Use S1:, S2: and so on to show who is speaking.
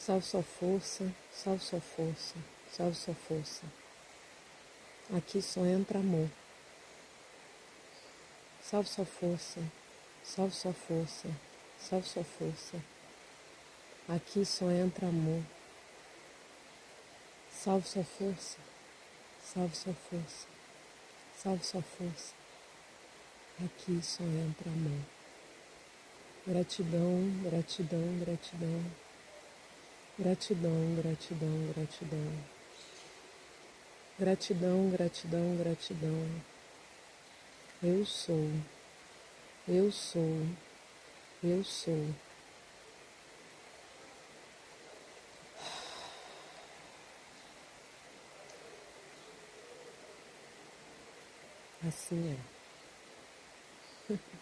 S1: Salve sua força, salve sua força, salve sua força. Aqui só entra amor. Salve sua força, salve sua força, salve sua força. Aqui só entra amor. Salve sua força, salve sua força, salve sua força. Aqui só entra amor. Gratidão, gratidão, gratidão. Gratidão, gratidão, gratidão. Gratidão, gratidão, gratidão. Eu sou, eu sou, eu sou. Assim é.